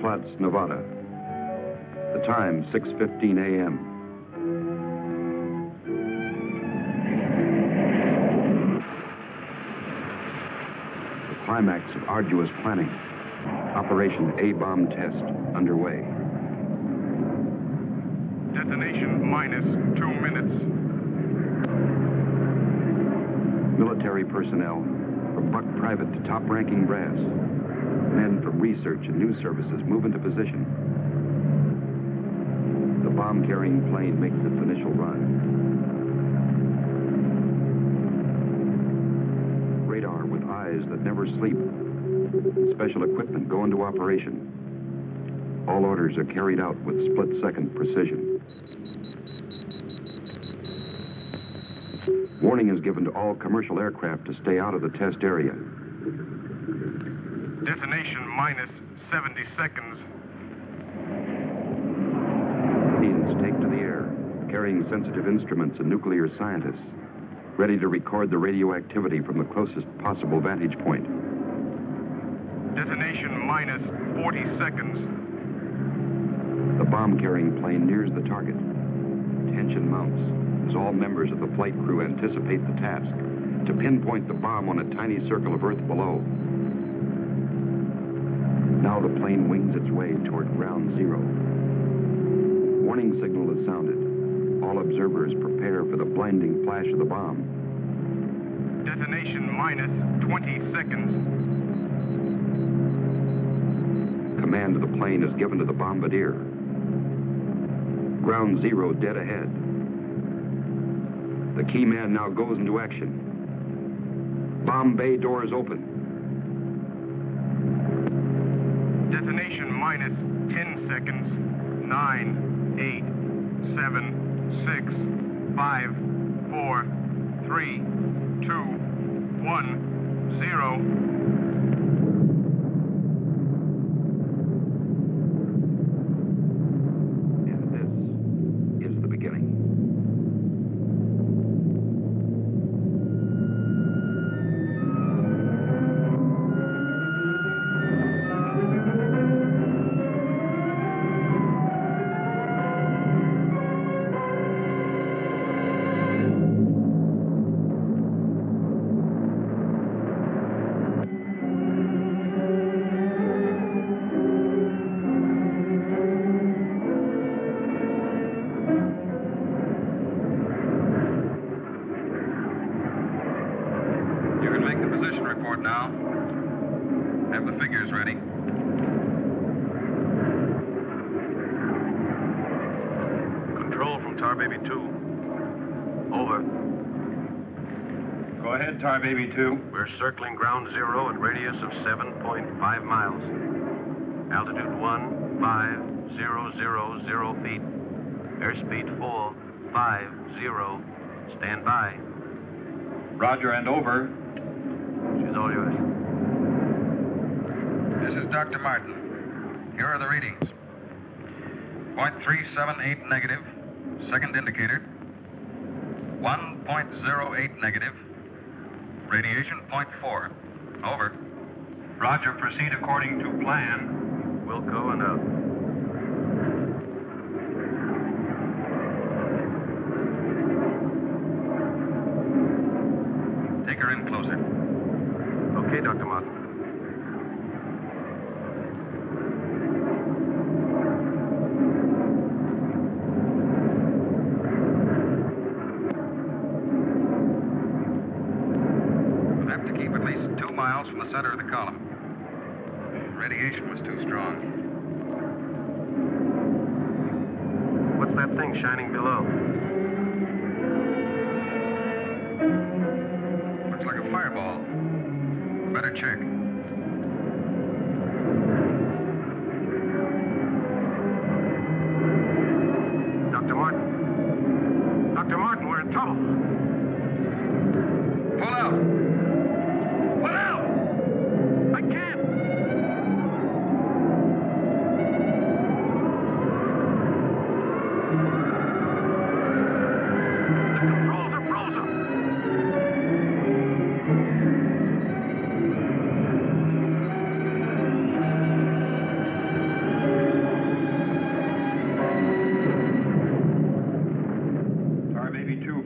Flats, Nevada. The time, 6:15 a.m. The climax of arduous planning. Operation A-bomb test underway. Detonation minus 2 minutes. Military personnel, from buck private to top-ranking brass. Men from research and news services move into position. The bomb-carrying plane makes its initial run. Radar with eyes that never sleep. Special equipment go into operation. All orders are carried out with split-second precision. Warning is given to all commercial aircraft to stay out of the test area. Detonation minus 70 seconds. Planes take to the air, carrying sensitive instruments and nuclear scientists, ready to record the radioactivity from the closest possible vantage point. Detonation minus 40 seconds. The bomb-carrying plane nears the target. Tension mounts as all members of the flight crew anticipate the task to pinpoint the bomb on a tiny circle of Earth below. Now the plane wings its way toward ground zero. Warning signal is sounded. All observers prepare for the blinding flash of the bomb. Detonation minus 20 seconds. Command of the plane is given to the bombardier. Ground zero dead ahead. The key man now goes into action. Bomb bay doors open. Detonation minus 10 seconds. 9, 8, 7, 6, 5, 4, 3, 2, 1, 0. Baby 2. We're circling ground zero at radius of 7.5 miles. Altitude 15,000 feet. Airspeed full 50. Stand by. Roger and over. She's all yours. This is Dr. Martin. Here are the readings. 0.378 negative. Second indicator. 1.08 negative. Radiation 0.4. Over. Roger, proceed according to plan. Wilco and out. Take her in closer. Okay, Dr. Martin. From the center of the column. Radiation was too strong. What's that thing shining below? Looks like a fireball. Better check. Dr. Martin. Dr. Martin, we're in trouble. Pull out.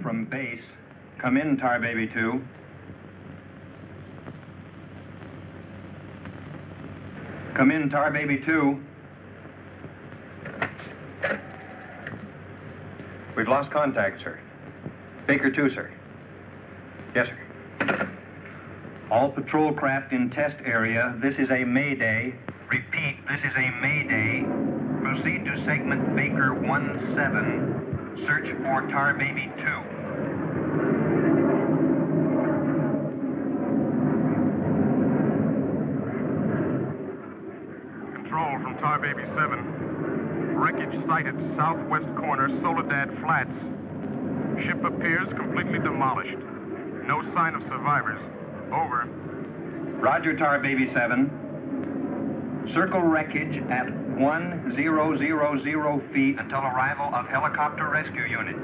from base. Come in, Tar Baby 2. Come in, Tar Baby 2. We've lost contact, sir. Baker 2, sir. Yes, sir. All patrol craft in test area. This is a mayday. Repeat, this is a mayday. Proceed to segment Baker 17. Search for Tar Baby 2. Control from Tar Baby 7. Wreckage sighted southwest corner, Soledad Flats. Ship appears completely demolished. No sign of survivors. Over. Roger, Tar Baby 7. Circle wreckage at 1000 feet until arrival of helicopter rescue unit.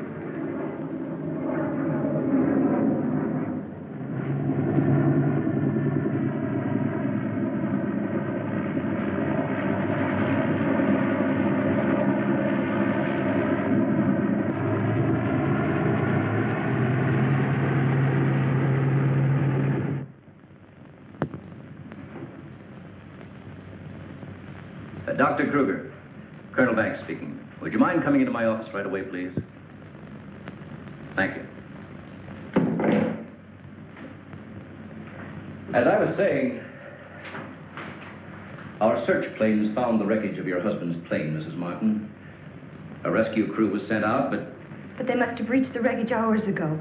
Dr. Kruger, Colonel Banks speaking. Would you mind coming into my office right away, please? Thank you. As I was saying, our search planes found the wreckage of your husband's plane, Mrs. Martin. A rescue crew was sent out, but... But they must have reached the wreckage hours ago.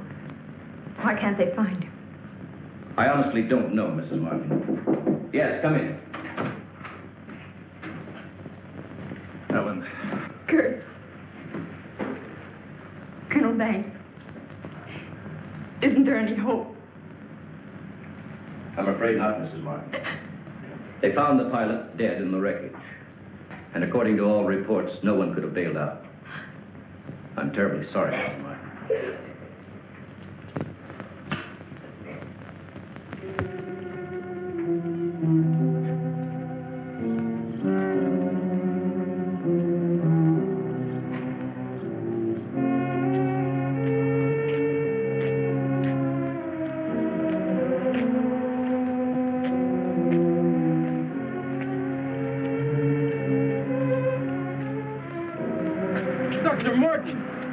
Why can't they find him? I honestly don't know, Mrs. Martin. Yes, come in. Ellen. Kurt. Colonel Banks. Isn't there any hope? I'm afraid not, Mrs. Martin. They found the pilot dead in the wreckage. And according to all reports, no one could have bailed out. I'm terribly sorry, Mrs. Martin.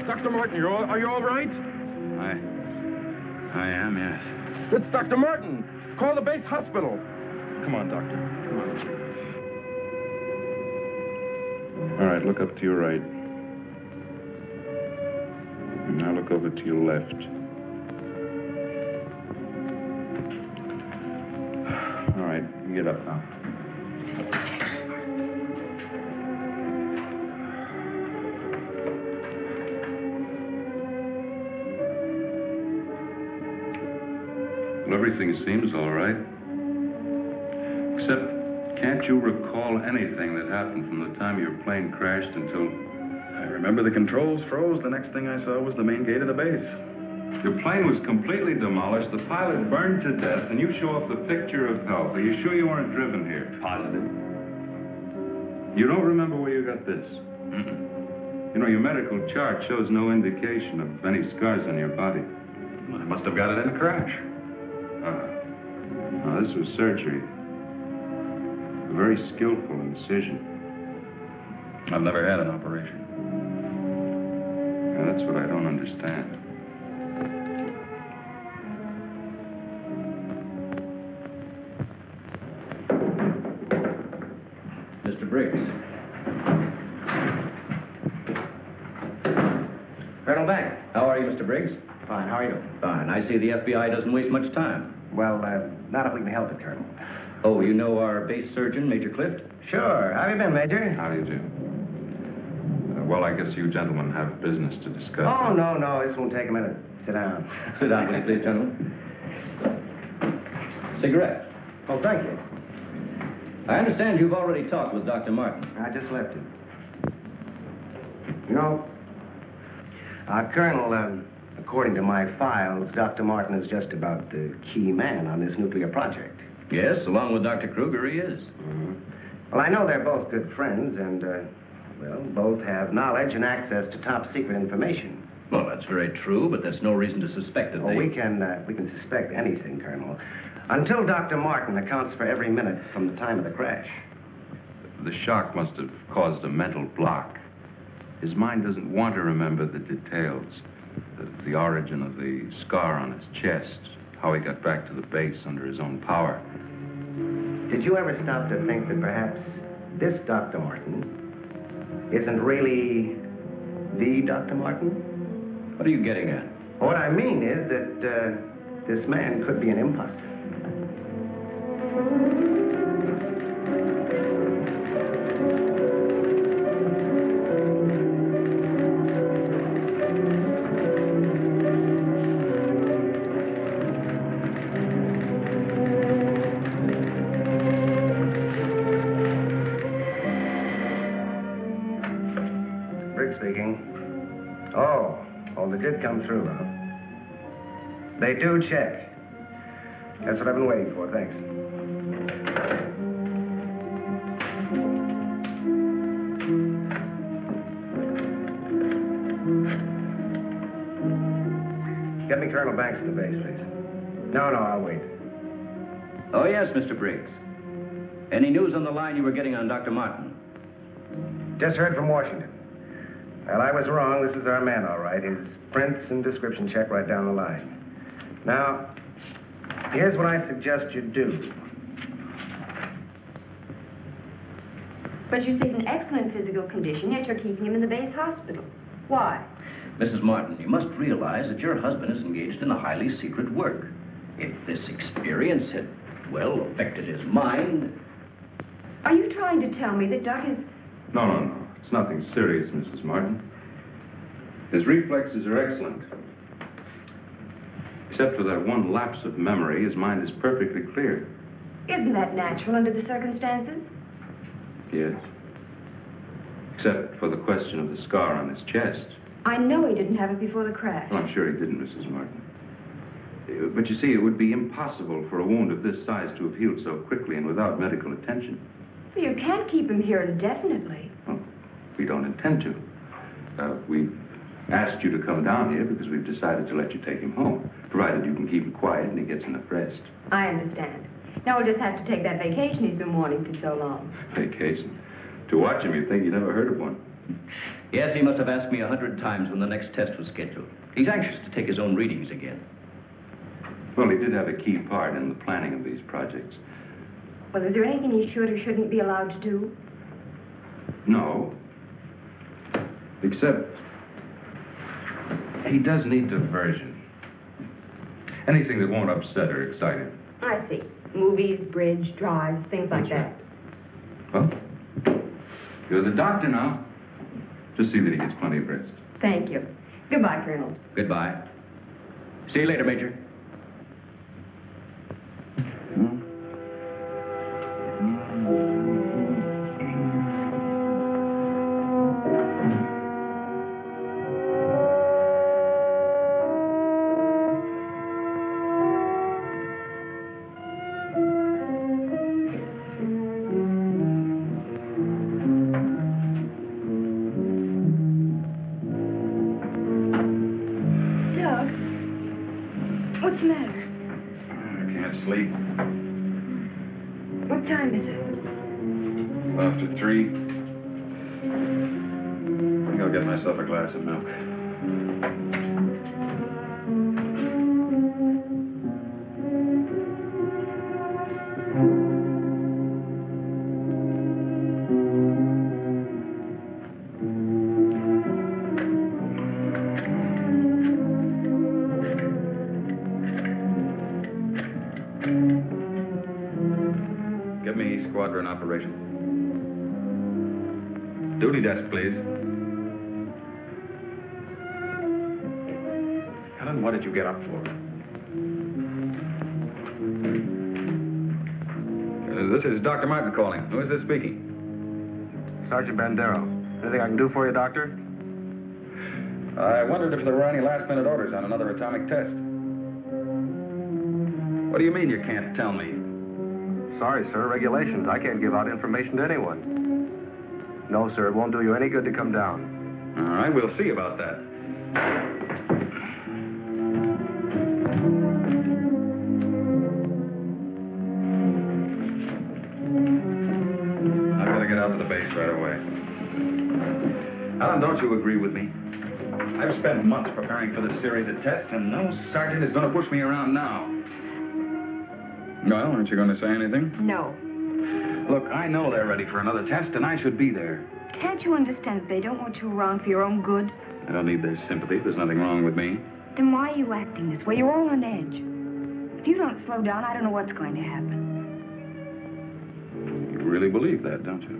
Dr. Martin, are you all right? I am, yes. It's Dr. Martin. Call the base hospital. Come on, Doctor. Come on. All right, look up to your right. And now look over to your left. All right, you get up now. Well, everything seems all right. Except, can't you recall anything that happened from the time your plane crashed until... I remember the controls froze. The next thing I saw was the main gate of the base. Your plane was completely demolished, the pilot burned to death, and you show off the picture of health. Are you sure you weren't driven here? Positive. You don't remember where you got this? Mm-mm. You know, your medical chart shows no indication of any scars on your body. Well, I must have got it in a crash. Now, this was surgery. A very skillful incision. I've never had an operation. Yeah, that's what I don't understand. Mr. Briggs. Colonel Banks. How are you, Mr. Briggs? Fine, how are you? Fine. I see the FBI doesn't waste much time. Well, not if we can help it, Colonel. Oh, you know our base surgeon, Major Clift? Sure. How have you been, Major? How do you do? Well, I guess you gentlemen have business to discuss. Oh, no. This won't take a minute. Sit down. Sit down, please, gentlemen. Cigarette. Oh, thank you. I understand you've already talked with Dr. Martin. I just left him. You know, Colonel, according to my files, Dr. Martin is just about the key man on this nuclear project. Yes, along with Dr. Kruger, he is. Mm-hmm. Well, I know they're both good friends, and, well, both have knowledge and access to top-secret information. Well, that's very true, but that's no reason to suspect that Oh, we can suspect anything, Colonel. Until Dr. Martin accounts for every minute from the time of the crash. The shock must have caused a mental block. His mind doesn't want to remember the details. The origin of the scar on his chest, how he got back to the base under his own power. Did you ever stop to think that perhaps this Dr. Martin isn't really the Dr. Martin? What are you getting at? What I mean is that this man could be an imposter. They did come through, huh? They do check. That's what I've been waiting for, thanks. Get me Colonel Banks at the base, please. No, I'll wait. Oh, yes, Mr. Briggs. Any news on the line you were getting on Dr. Martin? Just heard from Washington. Well, I was wrong. This is our man, all right. His prints and description check right down the line. Now, here's what I suggest you do. But you say he's in excellent physical condition, yet you're keeping him in the base hospital. Why? Mrs. Martin, you must realize that your husband is engaged in a highly secret work. If this experience had, well, affected his mind... Are you trying to tell me that Doc is... No. It's nothing serious, Mrs. Martin. His reflexes are excellent. Except for that one lapse of memory, his mind is perfectly clear. Isn't that natural under the circumstances? Yes. Except for the question of the scar on his chest. I know he didn't have it before the crash. Well, I'm sure he didn't, Mrs. Martin. But you see, it would be impossible for a wound of this size to have healed so quickly and without medical attention. Well, you can't keep him here indefinitely. Well, we don't intend to. We've asked you to come down here because we've decided to let you take him home, provided you can keep him quiet and he gets enough rest. I understand. Now we'll just have to take that vacation he's been wanting for so long. Vacation? To watch him, you'd think you never heard of one. Yes, he must have asked me 100 times when the next test was scheduled. He's anxious to take his own readings again. Well, he did have a key part in the planning of these projects. Well, is there anything he should or shouldn't be allowed to do? No. Except, he does need diversion. Anything that won't upset or excite him. I see. Movies, bridge, drives, things like that. Well, you're the doctor now. Just see that he gets plenty of rest. Thank you. Goodbye, Colonel. Goodbye. See you later, Major. What's the matter? I can't sleep. What time is it? After 3. I think I'll get myself a glass of milk. Squadron operation. Duty desk, please. Helen, what did you get up for? This is Dr. Martin calling. Who is this speaking? Sergeant Bandero. Anything I can do for you, Doctor? I wondered if there were any last-minute orders on another atomic test. What do you mean you can't tell me? Sorry, sir. Regulations. I can't give out information to anyone. No, sir. It won't do you any good to come down. All right, we'll see about that. Now, don't you agree with me? I've spent months preparing for this series of tests, and no sergeant is going to push me around now. Well, aren't you going to say anything? No. Look, I know they're ready for another test, and I should be there. Can't you understand that they don't want you around for your own good? I don't need their sympathy. There's nothing wrong with me. Then why are you acting this way? You're all on edge. If you don't slow down, I don't know what's going to happen. You really believe that, don't you?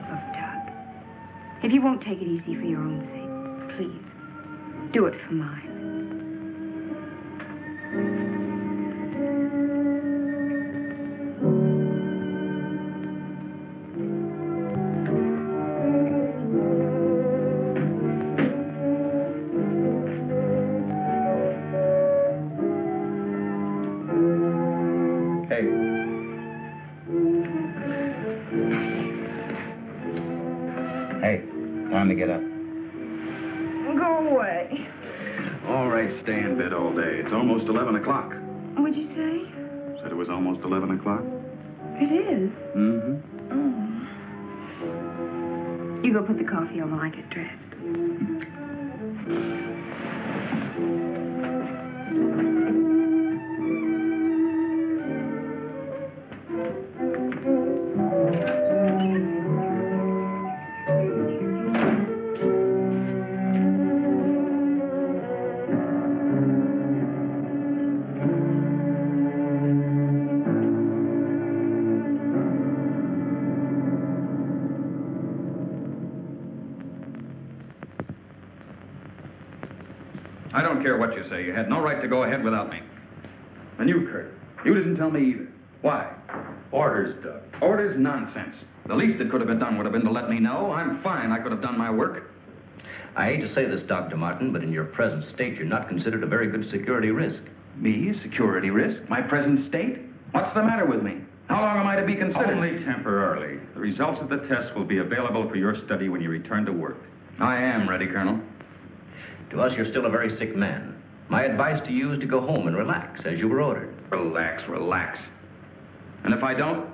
Look, Doug, if you won't take it easy for your own sake, please, do it for mine. Hey, time to get up. Go away. All right, stay in bed all day. It's almost 11 o'clock. What'd you say? Said it was almost 11 o'clock? It is. Mm-hmm. Oh. You go put the coffee on while I get dressed. I don't care what you say. You had no right to go ahead without me. And you, Kurt, you didn't tell me either. Why? Orders, Doug. Orders? Nonsense. The least that could have been done would have been to let me know. I'm fine. I could have done my work. I hate to say this, Dr. Martin, but in your present state, you're not considered a very good security risk. Me? A security risk? My present state? What's the matter with me? How long am I to be considered? Only temporarily. The results of the test will be available for your study when you return to work. I am ready, Colonel. To us, you're still a very sick man. My advice to you is to go home and relax, as you were ordered. Relax, relax. And if I don't?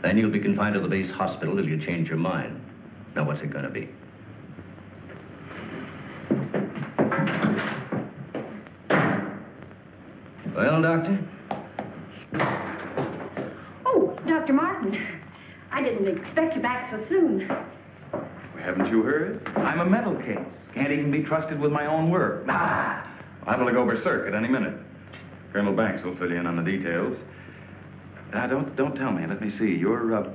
Then you'll be confined to the base hospital till you change your mind. Now, what's it going to be? Well, Doctor? Oh, Dr. Martin. I didn't expect you back so soon. Haven't you heard? I'm a mental case. Can't even be trusted with my own work. Liable to go berserk at any minute. Colonel Banks will fill you in on the details. Don't tell me. Let me see. You're,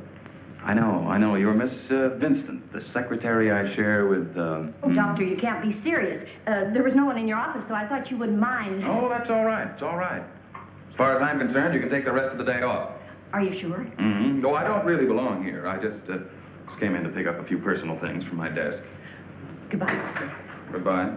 I know. You're Miss Vincent, the secretary I share with, Oh, Doctor, you can't be serious. There was no one in your office, so I thought you wouldn't mind. Oh, that's all right. It's all right. As far as I'm concerned, you can take the rest of the day off. Are you sure? Mm-hmm. No, I don't really belong here. I just came in to pick up a few personal things from my desk. Goodbye, Doctor. Goodbye.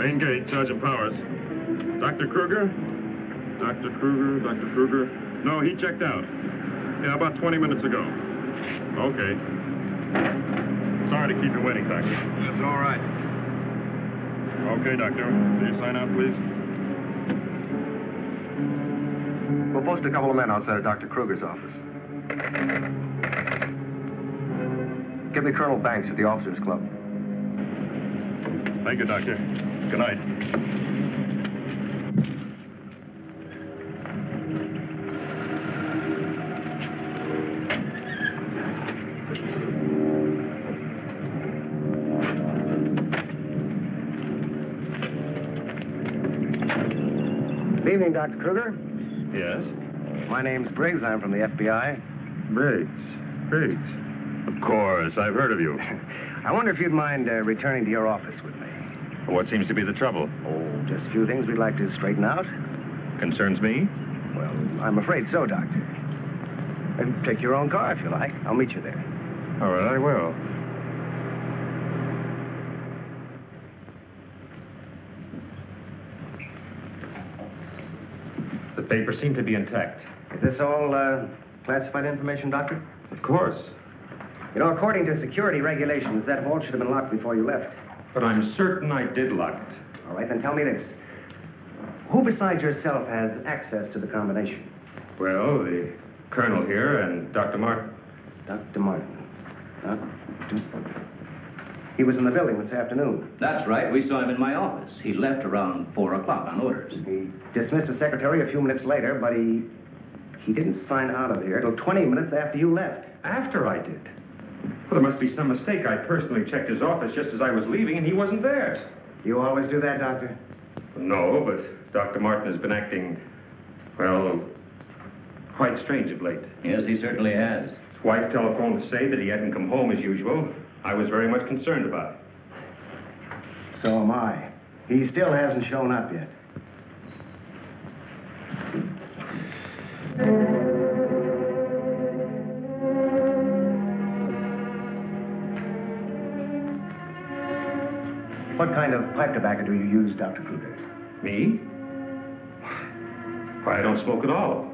Main gate, Sergeant Powers. Dr. Kruger? Dr. Kruger. No, he checked out. Yeah, about 20 minutes ago. Okay. Sorry to keep you waiting, Doctor. That's all right. Okay, Doctor. Will you sign out, please? We'll post a couple of men outside of Dr. Kruger's office. Give me Colonel Banks at the Officers Club. Thank you, Doctor. Good night. Good evening, Dr. Kruger. Yes? My name's Briggs. I'm from the FBI. Briggs. Of course, I've heard of you. I wonder if you'd mind returning to your office with me. What seems to be the trouble? Oh, just a few things we'd like to straighten out. Concerns me? Well, I'm afraid so, Doctor. Take your own car if you like. I'll meet you there. All right, I will. The papers seem to be intact. Is this all classified information, Doctor? Of course. You know, according to security regulations, that vault should have been locked before you left. But I'm certain I did lock it. All right, then tell me this. Who besides yourself has access to the combination? Well, the colonel here and Dr. Martin. Dr. Martin. He was in the building this afternoon. That's right. We saw him in my office. He left around 4 o'clock on orders. He dismissed his secretary a few minutes later, but he didn't sign out of here until 20 minutes after you left. After I did. Well, there must be some mistake. I personally checked his office just as I was leaving, and he wasn't there. You always do that, Doctor? No, but Dr. Martin has been acting, well, quite strange of late. Yes, he certainly has. His wife telephoned to say that he hadn't come home as usual. I was very much concerned about it. So am I. He still hasn't shown up yet. What kind of pipe tobacco do you use, Dr. Kruger? Me? Why, I don't smoke at all.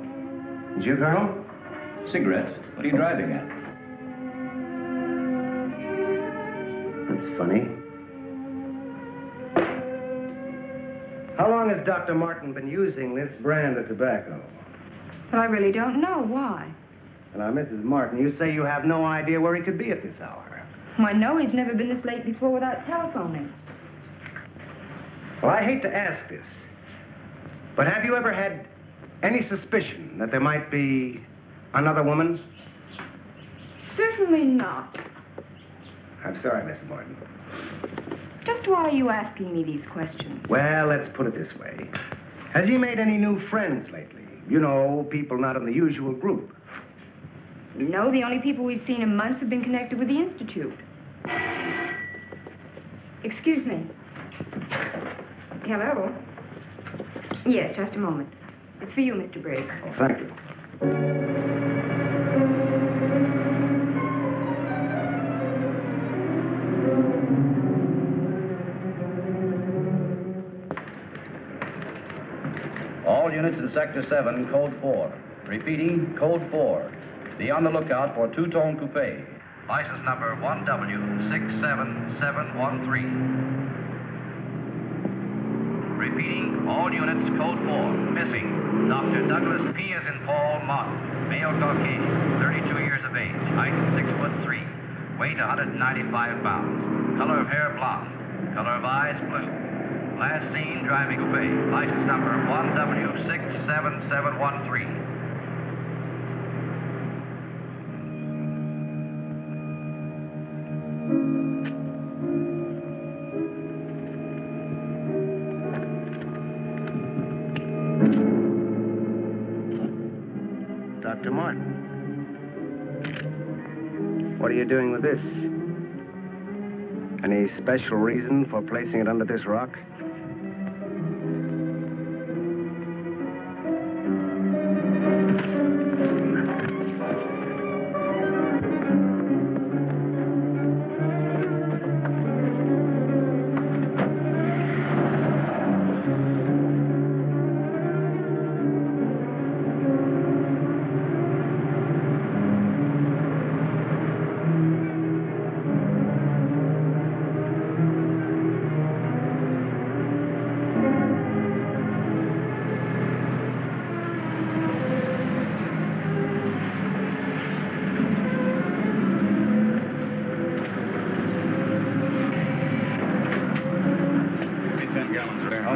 Did you, Colonel? Cigarettes? What are you driving at? That's funny. How long has Dr. Martin been using this brand of tobacco? Well, I really don't know. Why? Now, Mrs. Martin, you say you have no idea where he could be at this hour. Well, I know he's never been this late before without telephoning. Well, I hate to ask this, but have you ever had any suspicion that there might be another woman? Certainly not. I'm sorry, Mrs. Martin. Just why are you asking me these questions? Well, let's put it this way. Has he made any new friends lately? You know, people not in the usual group. No, the only people we've seen in months have been connected with the Institute. Excuse me. Hello? Yes, just a moment. It's for you, Mr. Briggs. Oh, thank you. All units in Sector 7, Code 4. Repeating, Code 4. Be on the lookout for two-tone coupe. License number 1W67713. Repeating, all units, Code 4. Missing, Dr. Douglas P. as in Paul Martin. Male Caucasian, 32 years of age. Height 6'3". Weight 195 pounds. Color of hair blonde. Color of eyes blue. Last seen driving coupe. License number 1W67713. Dr. Martin. What are you doing with this? Any special reason for placing it under this rock?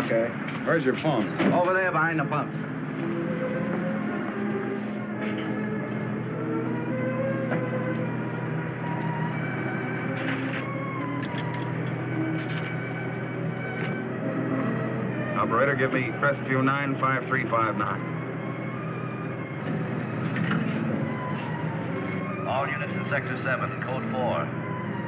Okay. Where's your phone? Over there behind the pumps. Operator, give me Crestview 95359. All units in Sector 7, Code 4.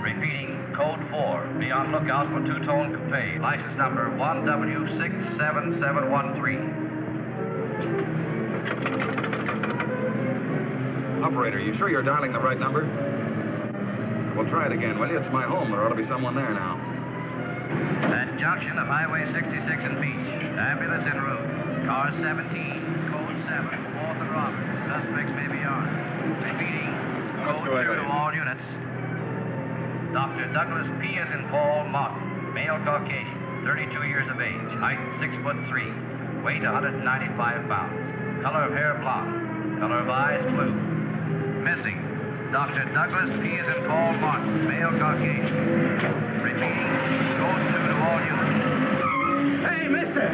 Repeating, Code 4. Be on lookout for two-tone coupe. License number 1W67713. Operator, you sure you're dialing the right number? Well, try it again, will you? It's my home. There ought to be someone there now. At junction of Highway 66 and Beach. Ambulance en route. Car 17, Code 7, 4th and Roberts. Suspects may be armed. Repeating, Code 2 to all units. Dr. Douglas P. as in Paul Martin, male Caucasian, 32 years of age, height 6'3", weight 195 pounds, color of hair blonde, color of eyes blue. Missing, Dr. Douglas P. as in Paul Martin, male Caucasian. Repeating, Code 2 to all units. Hey, mister!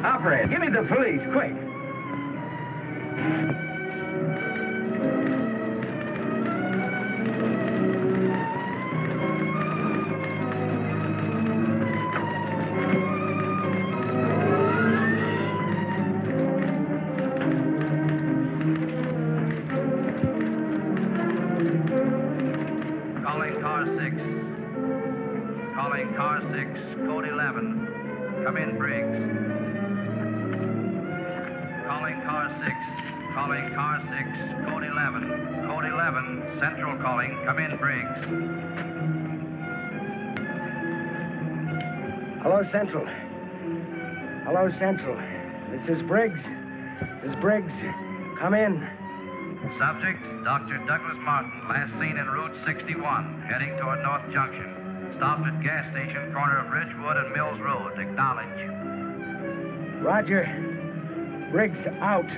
Operator, give me the police, quick. Calling car 6. Calling car 6, Code 11. Come in, Briggs. Calling car 6. Calling car 6, Code 11. Code 11, Central calling. Come in, Briggs. Hello, Central. Hello, Central. This is Briggs. This is Briggs. Come in. Subject, Dr. Douglas Martin, last seen en route 61, heading toward North Junction. Stopped at gas station, corner of Ridgewood and Mills Road. Acknowledge. Roger. Briggs out.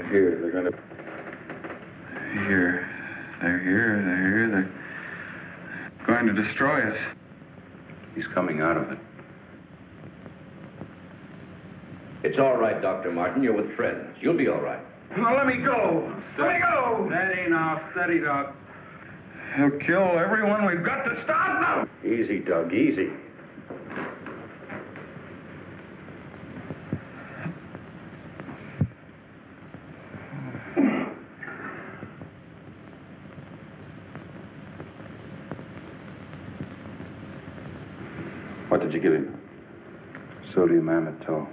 Here, they're gonna... Here. They're here, they're going to destroy us. He's coming out of it. It's all right, Dr. Martin. You're with friends. You'll be all right. Now, let me go. Let me go. Steady now, steady, Doc. He'll kill everyone. We've got to stop now. Easy, Doug, easy. What did you give him? Sodium amytal.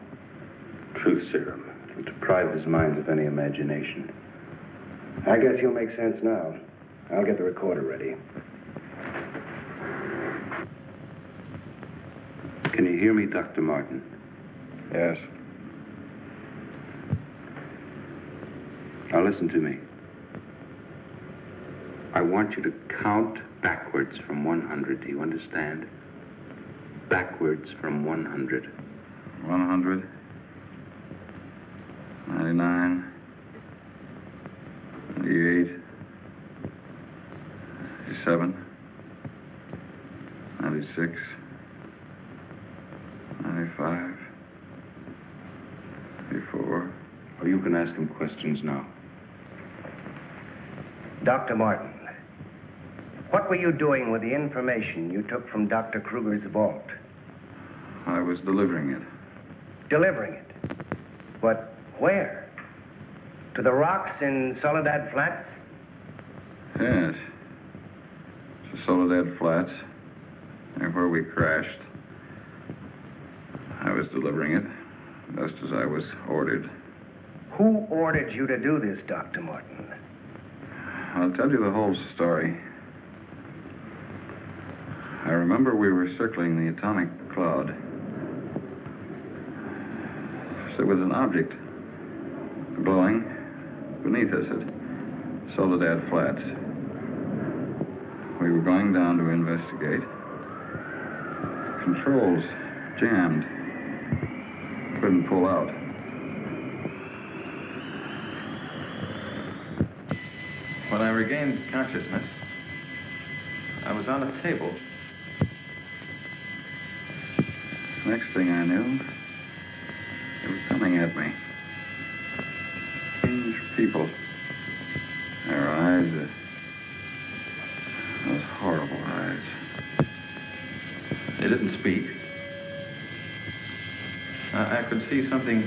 Truth serum. It'll deprive his mind of any imagination. I guess he'll make sense now. I'll get the recorder ready. Can you hear me, Dr. Martin? Yes. Now listen to me. I want you to count backwards from 100. Do you understand? Backwards from 100. 100. 99. 98. 97. 96. 35, 34. Oh, you can ask him questions now. Dr. Martin, what were you doing with the information you took from Dr. Kruger's vault? I was delivering it. Delivering it? But where? To the rocks in Soledad Flats? Yes. To Soledad Flats, near where we crashed. I was delivering it, just as I was ordered. Who ordered you to do this, Dr. Martin? I'll tell you the whole story. I remember we were circling the atomic cloud. There was an object glowing beneath us at Soledad Flats. We were going down to investigate. Controls jammed. Couldn't pull out. When I regained consciousness, I was on a table. Next thing I knew, they were coming at me. Strange people. Their eyes, those horrible eyes. They didn't speak. I could see something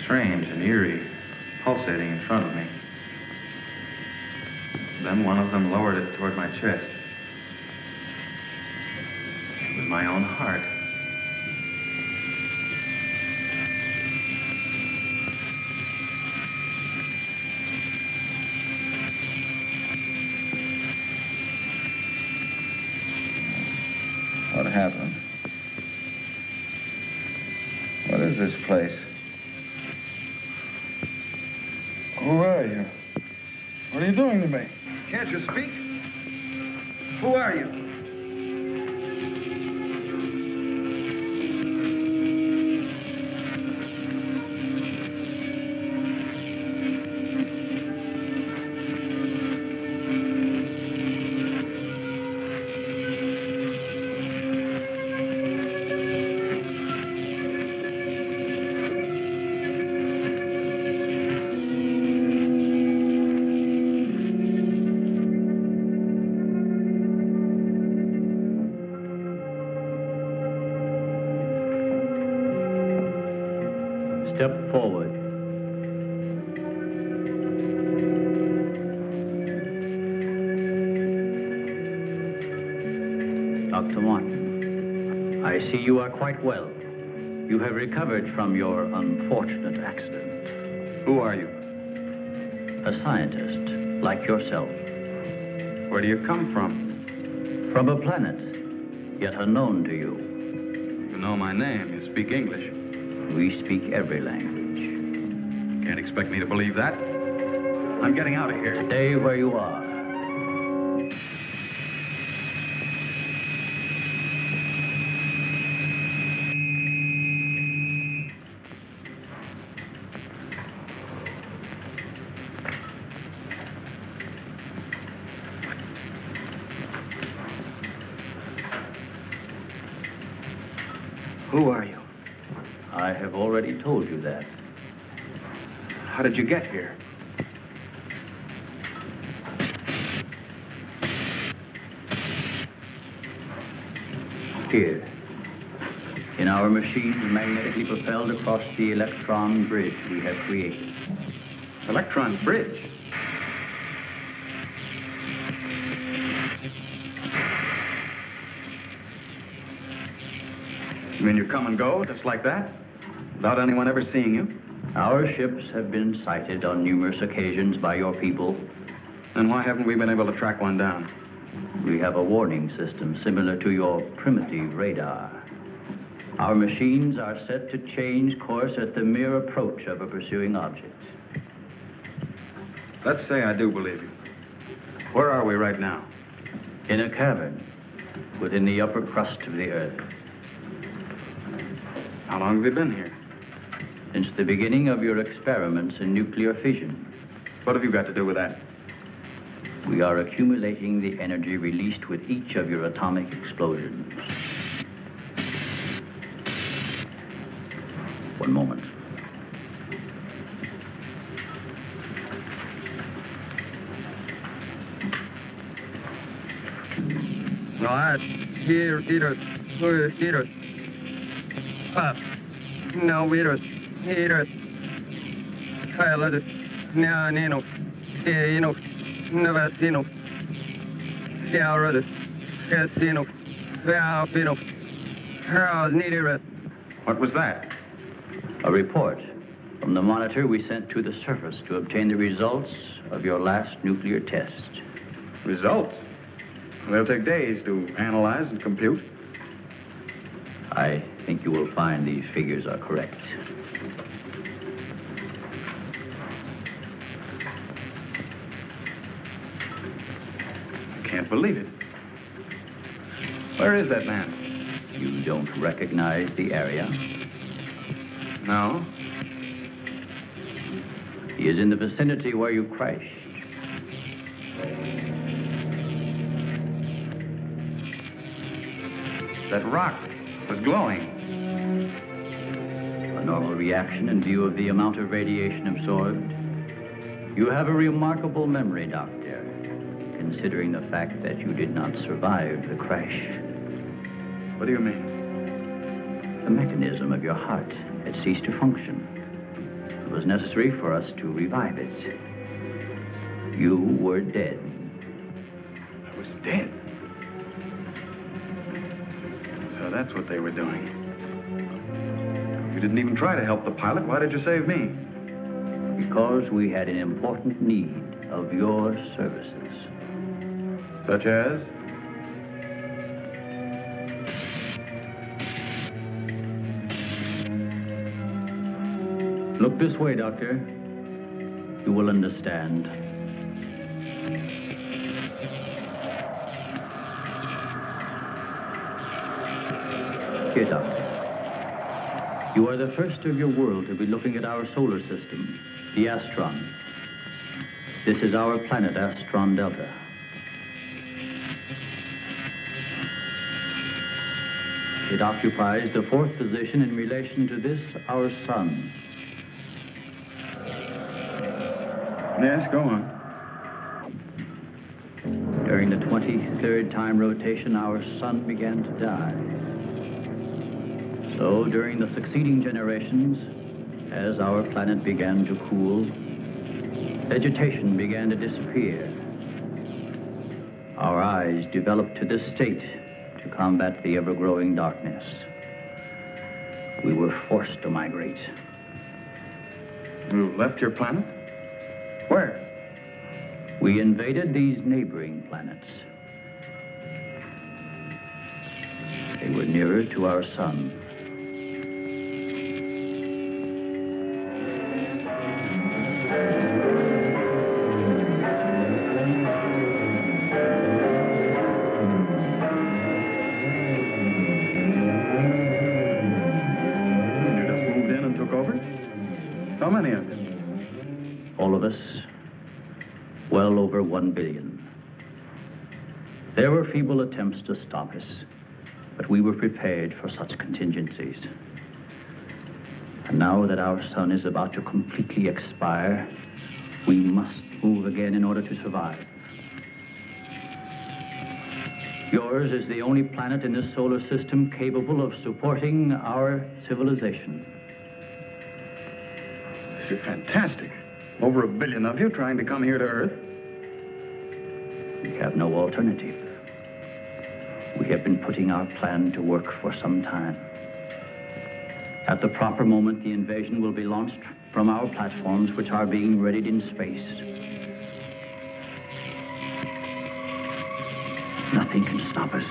strange and eerie pulsating in front of me. Then one of them lowered it toward my chest. It was my own heart. What happened? What is this place? Who are you? What are you doing to me? Can't you speak? Who are you? Step forward. Dr. Martin, I see you are quite well. You have recovered from your unfortunate accident. Who are you? A scientist, like yourself. Where do you come from? From a planet, yet unknown to you. You know my name. You speak English. We speak every language. Can't expect me to believe that. I'm getting out of here. Stay where you are. Who are you? I have already told you that. How did you get here? Here. In our machines magnetically propelled across the electron bridge we have created. Electron bridge? You mean you come and go, just like that? Without anyone ever seeing you? Our ships have been sighted on numerous occasions by your people. Then why haven't we been able to track one down? We have a warning system similar to your primitive radar. Our machines are set to change course at the mere approach of a pursuing object. Let's say I do believe you. Where are we right now? In a cavern within the upper crust of the Earth. How long have you been here? Since the beginning of your experiments in nuclear fission. What have you got to do with that? We are accumulating the energy released with each of your atomic explosions. One moment. No, here, no, here, pilot, now, Nino, Navasino, Galrod, Casino, Valpino, Harold, Needed. What was that? A report from the monitor we sent to the surface to obtain the results of your last nuclear test. Results? They'll take days to analyze and compute. I think you will find these figures are correct. I can't believe it. Where is that man? You don't recognize the area? No. He is in the vicinity where you crashed. That rock was glowing. A normal reaction in view of the amount of radiation absorbed. You have a remarkable memory, Doctor, considering the fact that you did not survive the crash. What do you mean? The mechanism of your heart had ceased to function. It was necessary for us to revive it. You were dead. I was dead? So that's what they were doing. You didn't even try to help the pilot. Why did you save me? Because we had an important need of your services. Such as? Look this way, Doctor. You will understand. Here, Doctor. You are the first of your world to be looking at our solar system, the Astron. This is our planet, Astron Delta. It occupies the fourth position in relation to this, our sun. Yes, go on. During the 23rd time rotation, our sun began to die. So, during the succeeding generations, as our planet began to cool, vegetation began to disappear. Our eyes developed to this state to combat the ever-growing darkness. We were forced to migrate. You left your planet? Where? We invaded these neighboring planets. They were nearer to our sun. All of us, well over 1 billion. There were feeble attempts to stop us, but we were prepared for such contingencies. And now that our sun is about to completely expire, we must move again in order to survive. Yours is the only planet in this solar system capable of supporting our civilization. This is fantastic. Over 1 billion of you trying to come here to Earth. We have no alternative. We have been putting our plan to work for some time. At the proper moment, the invasion will be launched from our platforms, which are being readied in space. Nothing can stop us.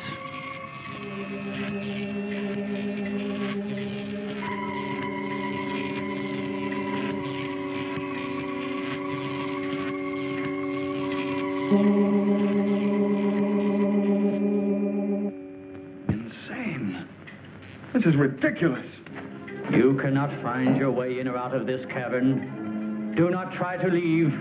Insane. This is ridiculous. You cannot find your way in or out of this cavern. Do not try to leave.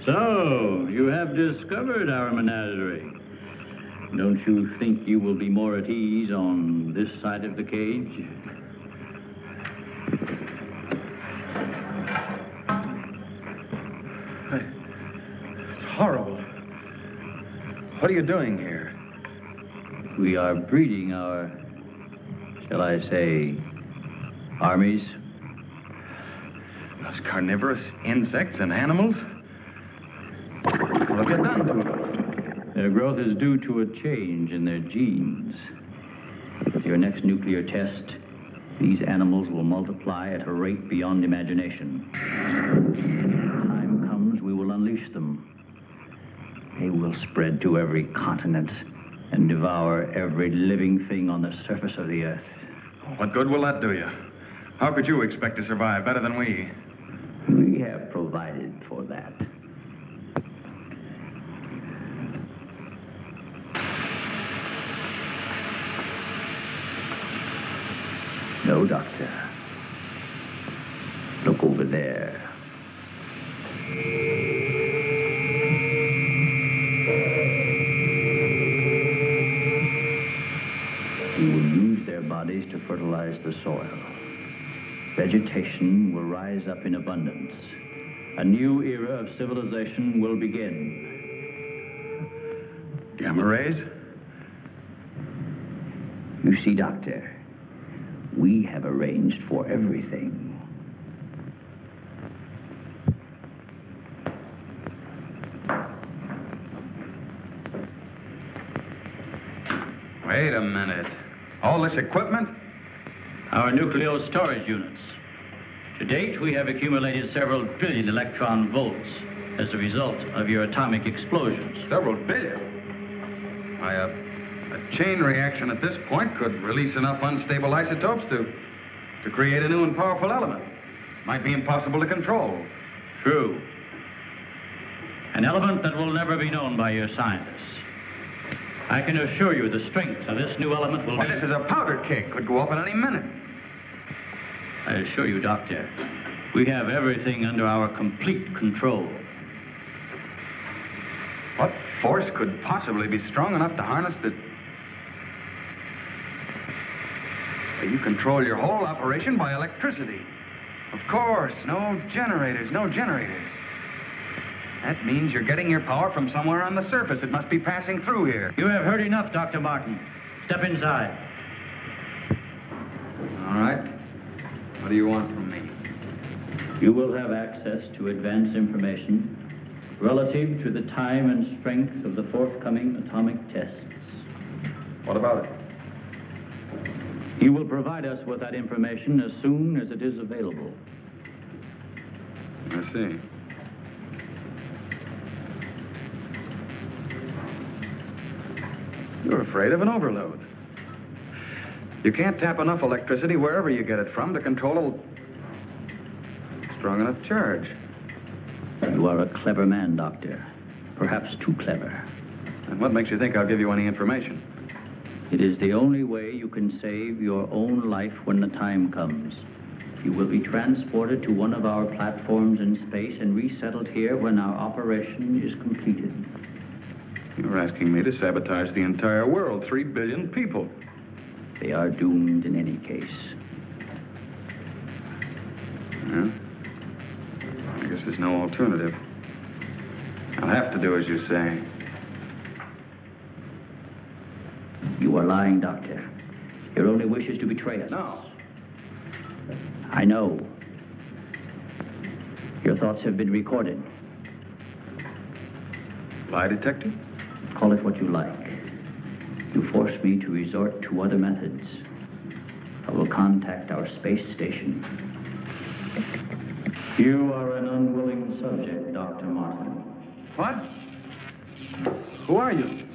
So, you have discovered our menagerie. Don't you think you will be more at ease on this side of the cage? It's horrible. What are you doing here? We are breeding our, shall I say, armies. Those carnivorous insects and animals? What have you done to them? Their growth is due to a change in their genes. With your next nuclear test, these animals will multiply at a rate beyond imagination. When the time comes, we will unleash them. They will spread to every continent and devour every living thing on the surface of the earth. What good will that do you? How could you expect to survive better than we? We have provided for that. No, Doctor. Look over there. We will use their bodies to fertilize the soil. Vegetation will rise up in abundance. A new era of civilization will begin. Gamma rays? You see, Doctor, we have arranged for everything. Wait a minute. All this equipment? Our nuclear storage units. To date, we have accumulated several billion electron volts as a result of your atomic explosions. Several billion? Why, a chain reaction at this point could release enough unstable isotopes to create a new and powerful element. Might be impossible to control. True. An element that will never be known by your scientists. I can assure you the strength of this new element will be... This is a powder keg. Could go off at any minute. I assure you, Doctor, we have everything under our complete control. What force could possibly be strong enough to harness the... You control your whole operation by electricity. Of course, no generators. That means you're getting your power from somewhere on the surface. It must be passing through here. You have heard enough, Dr. Martin. Step inside. All right. What do you want from me? You will have access to advanced information relative to the time and strength of the forthcoming atomic tests. What about it? You will provide us with that information as soon as it is available. I see. You're afraid of an overload. You can't tap enough electricity wherever you get it from to control a strong enough charge. You are a clever man, Doctor. Perhaps too clever. And what makes you think I'll give you any information? It is the only way you can save your own life when the time comes. You will be transported to one of our platforms in space and resettled here when our operation is completed. You're asking me to sabotage the entire world, 3 billion people. They are doomed in any case. Yeah? I guess there's no alternative. I'll have to do as you say. You are lying, Doctor. Your only wish is to betray us. No. I know. Your thoughts have been recorded. Lie detector? Call it what you like. You force me to resort to other methods. I will contact our space station. You are an unwilling subject, Dr. Martin. What? Who are you?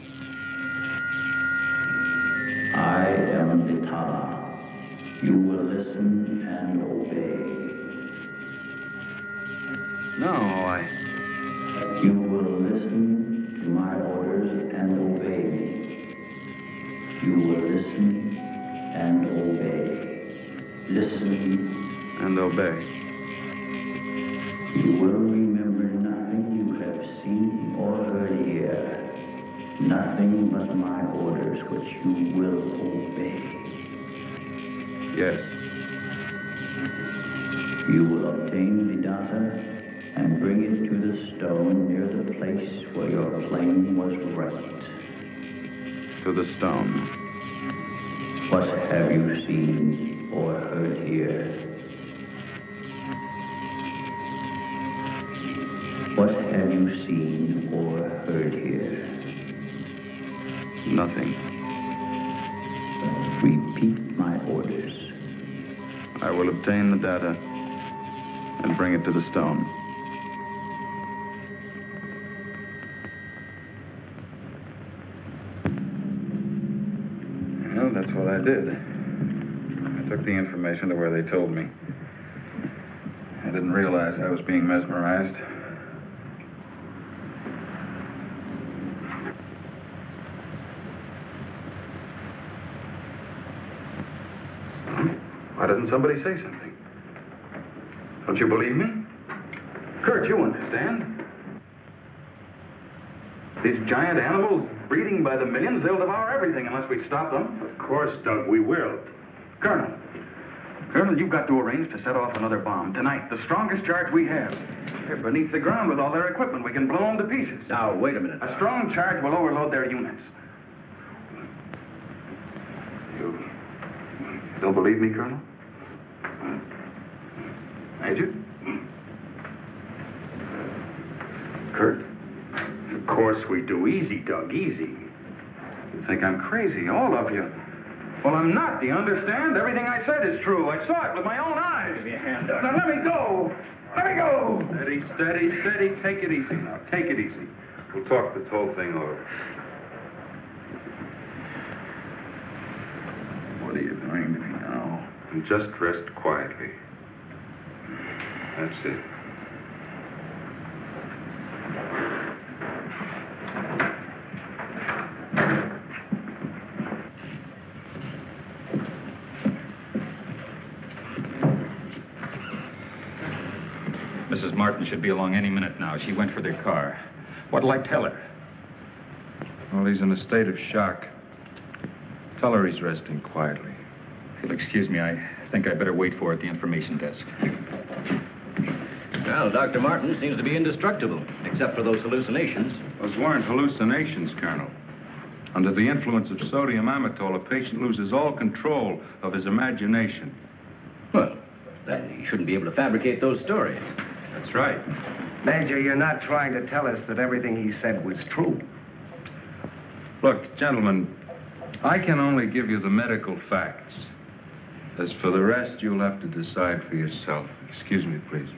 I am Bestar. You will listen and obey. No, You will listen to my orders and obey me. You will listen and obey. Listen and obey. You will remember nothing you have seen or heard here. Nothing but my orders which you will obey. Yes. You will obtain the data and bring it to the stone near the place where your plane was wrecked. To the stone. What have you seen or heard here? What have you seen or heard here? Nothing. Repeat my orders. I will obtain the data and bring it to the stone. Well, that's what I did. I took the information to where they told me. I didn't realize I was being mesmerized. Why doesn't somebody say something? Don't you believe me? Kurt, you understand. These giant animals breeding by the millions, they'll devour everything unless we stop them. Of course, Doug, we will. Colonel, you've got to arrange to set off another bomb tonight. The strongest charge we have. They're beneath the ground with all their equipment. We can blow them to pieces. Now, wait a minute. A strong charge will overload their units. You don't believe me, Colonel? Major? Kurt? Of course we do. Easy, Doug, easy. You think I'm crazy, all of you. Well, I'm not. Do you understand? Everything I said is true. I saw it with my own eyes. Give me a hand, Doug. Now, let me go. Let me go. Steady, steady, steady. Take it easy now. Take it easy. We'll talk this whole thing over. What are you doing to me now? Just rest quietly. That's it. Mrs. Martin should be along any minute now. She went for their car. What'll I tell her? Well, he's in a state of shock. Tell her he's resting quietly. If you'll excuse me, I think I better wait for her at the information desk. Well, Dr. Martin seems to be indestructible, except for those hallucinations. Those weren't hallucinations, Colonel. Under the influence of sodium amytal, a patient loses all control of his imagination. Well, then he shouldn't be able to fabricate those stories. That's right. Major, you're not trying to tell us that everything he said was true. Look, gentlemen, I can only give you the medical facts. As for the rest, you'll have to decide for yourself. Excuse me, please.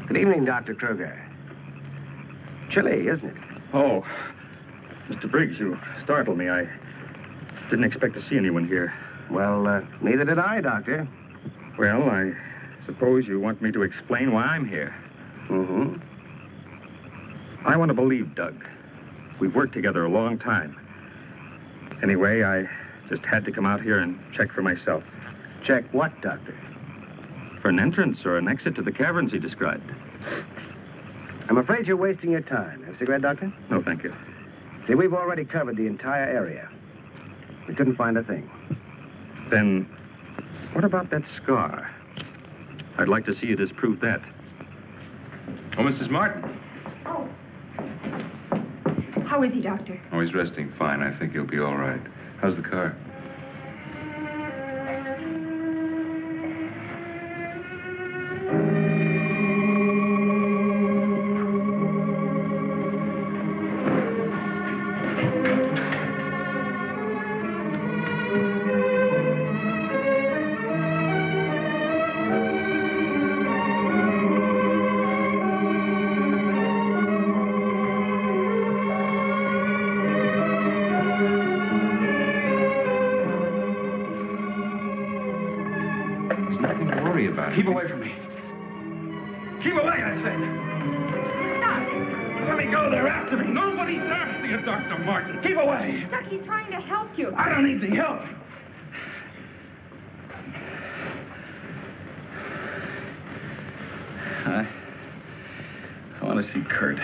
Good evening, Dr. Kruger. Chilly, isn't it? Oh, Mr. Briggs, you startled me. I didn't expect to see anyone here. Well, neither did I, Doctor. Well, I suppose you want me to explain why I'm here. Mm-hmm. I want to believe Doug. We've worked together a long time. Anyway, I just had to come out here and check for myself. Check what, Doctor? For an entrance or an exit to the caverns he described. I'm afraid you're wasting your time. Have a cigarette, Doctor? No, thank you. See, we've already covered the entire area. We couldn't find a thing. Then, what about that scar? I'd like to see you disprove that. Oh, Mrs. Martin. Oh. How is he, Doctor? Oh, he's resting fine. I think he'll be all right. How's the car? Keep away from me. Keep away, I said. Doc! Let me go. They're after me. Nobody's after you, Dr. Martin. Keep away. Doc, he's trying to help you. I don't need the help. see Kurt.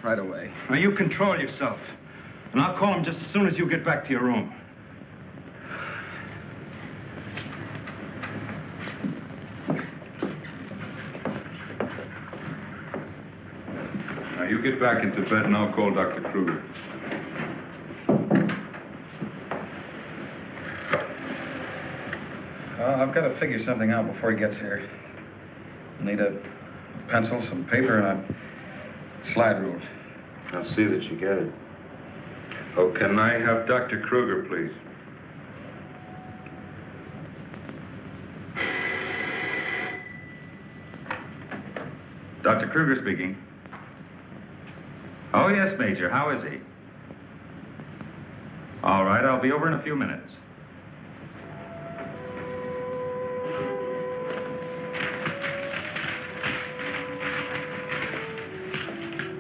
Right away. Now, you control yourself. And I'll call him just as soon as you get back to your room. Now, you get back into bed and I'll call Dr. Kruger. I've got to figure something out before he gets here. Need a pencil, some paper, and a slide rule. I'll see that you get it. Oh, can I have Dr. Kruger, please? Dr. Kruger speaking. Oh, yes, Major. How is he? All right, I'll be over in a few minutes.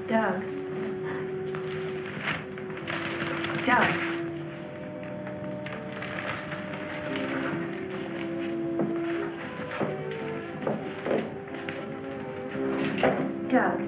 Doug. Doug. Doug.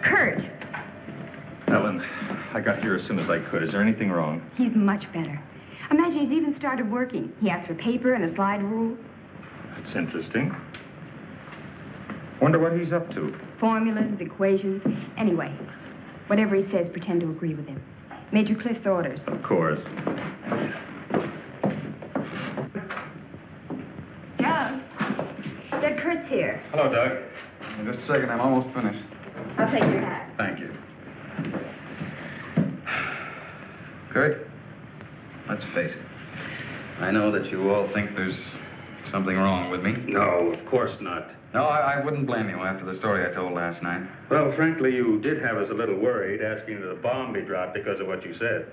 Kurt. Ellen, I got here as soon as I could. Is there anything wrong? He's much better. Imagine he's even started working. He asked for paper and a slide rule. That's interesting. Wonder what he's up to. Formulas, equations. Anyway, whatever he says, pretend to agree with him. Major Cliff's orders. Of course. Doug. Doug, Kurt's here. Hello, Doug. Just a second, I'm almost finished. I'll take your hat. Thank you. Kurt, let's face it. I know that you all think there's something wrong with me. No, of course not. No, I wouldn't blame you after the story I told last night. Well, frankly, you did have us a little worried, asking that a bomb be dropped because of what you said.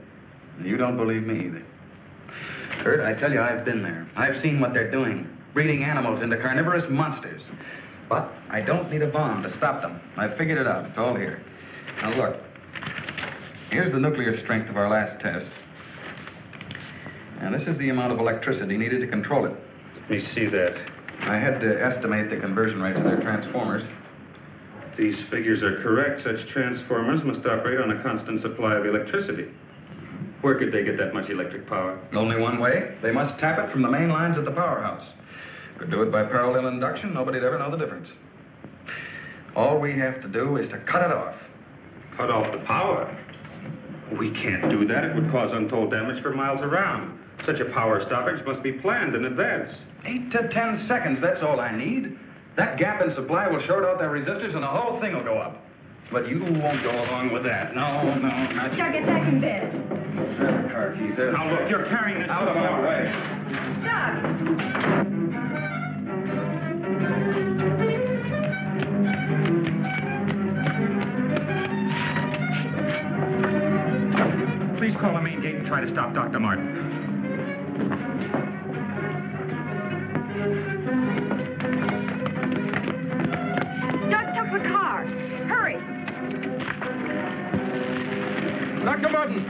You don't believe me either. Kurt, I tell you, I've been there. I've seen what they're doing, breeding animals into carnivorous monsters. But I don't need a bomb to stop them. I've figured it out. It's all here. Now, look. Here's the nuclear strength of our last test. And this is the amount of electricity needed to control it. Let me see that. I had to estimate the conversion rates of their transformers. These figures are correct. Such transformers must operate on a constant supply of electricity. Where could they get that much electric power? Only one way. They must tap it from the main lines at the powerhouse. Could do it by parallel induction. Nobody'd ever know the difference. All we have to do is to cut it off. Cut off the power? We can't do that. It would cause untold damage for miles around. Such a power stoppage must be planned in advance. 8 to 10 seconds, that's all I need. That gap in supply will short out their resistors and the whole thing will go up. But you won't go along with that. No, not you. Doug, get back in bed. There's the car keys. There. Now, look, you're carrying this out of my way. Doug! Please call the main gate and try to stop Dr. Martin. Doug took the car. Hurry. Dr. Martin!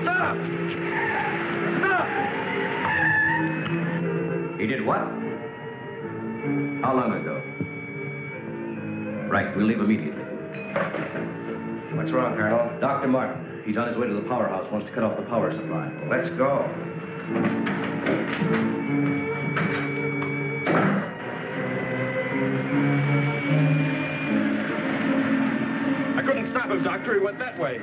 Stop! Stop! He did what? How long ago? Right, we'll leave immediately. What's wrong, Colonel? Dr. Martin. He's on his way to the powerhouse, wants to cut off the power supply. Let's go. I couldn't stop him, Doctor. He went that way.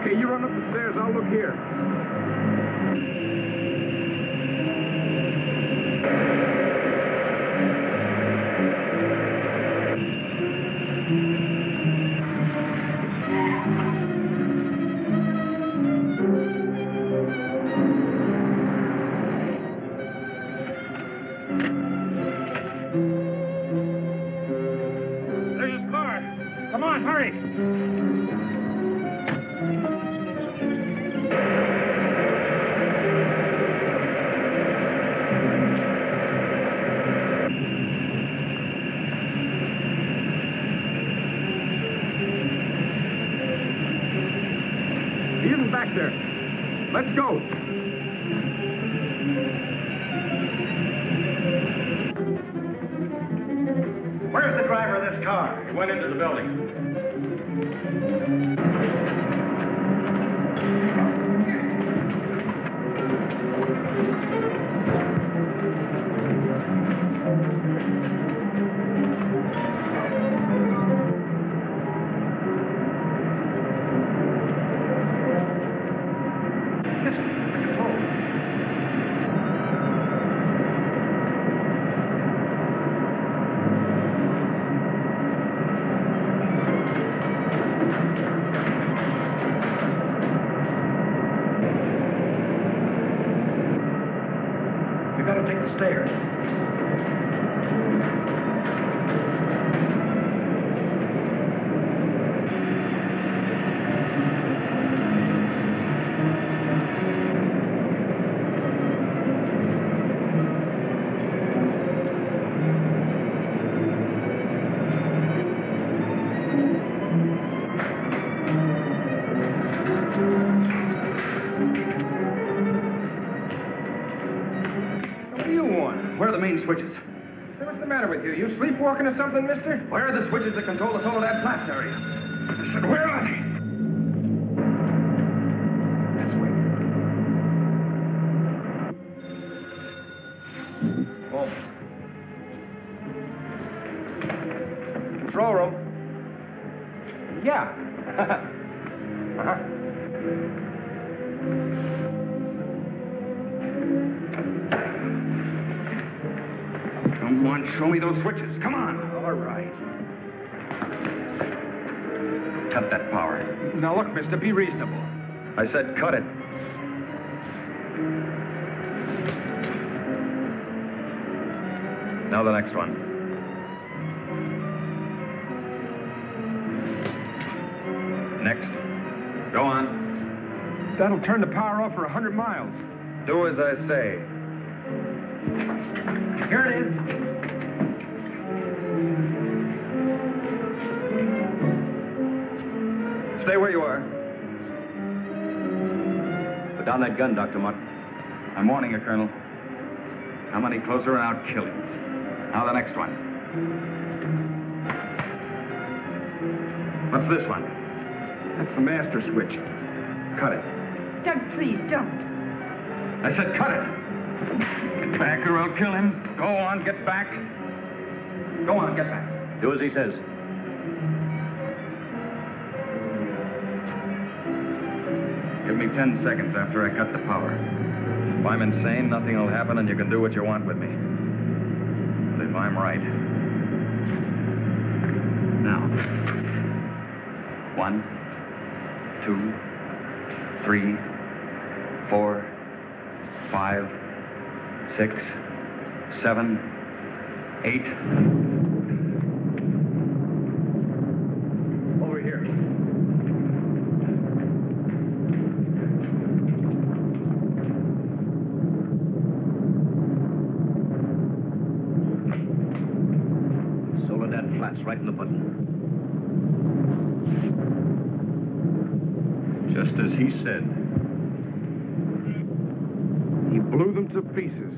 Okay, you run up the stairs. I'll look here. There's his car. Come on, hurry. He isn't back there. Let's go. Where's the driver of this car? He went into the building. We gotta take the stairs. What do you want? Where are the main switches? Hey, what's the matter with you? You sleepwalking or something, mister? Where are the switches that control the Soledad Flats area? I said, where are they? This way. Oh. Control room. Yeah. Uh-huh. Come on, show me those switches. Come on. All right. Cut that power. Now, look, mister, be reasonable. I said cut it. Now the next one. Next. Go on. That'll turn the power off for 100 miles. Do as I say. Here it is. Stay where you are. Put down that gun, Dr. Mutt. I'm warning you, Colonel. How many closer and I'll kill him. Now the next one. What's this one? That's the master switch. Cut it. Doug, please, don't. I said cut it. Get back or I'll kill him. Go on, get back. Go on, get back. Do as he says. Give me 10 seconds after I cut the power. If I'm insane, nothing will happen and you can do what you want with me. But if I'm right... Now. 1, 2, 3, 4, 5, 6, 7, 8. Over here. Soledad Flats, right in the button. Just as he said. He blew them to pieces.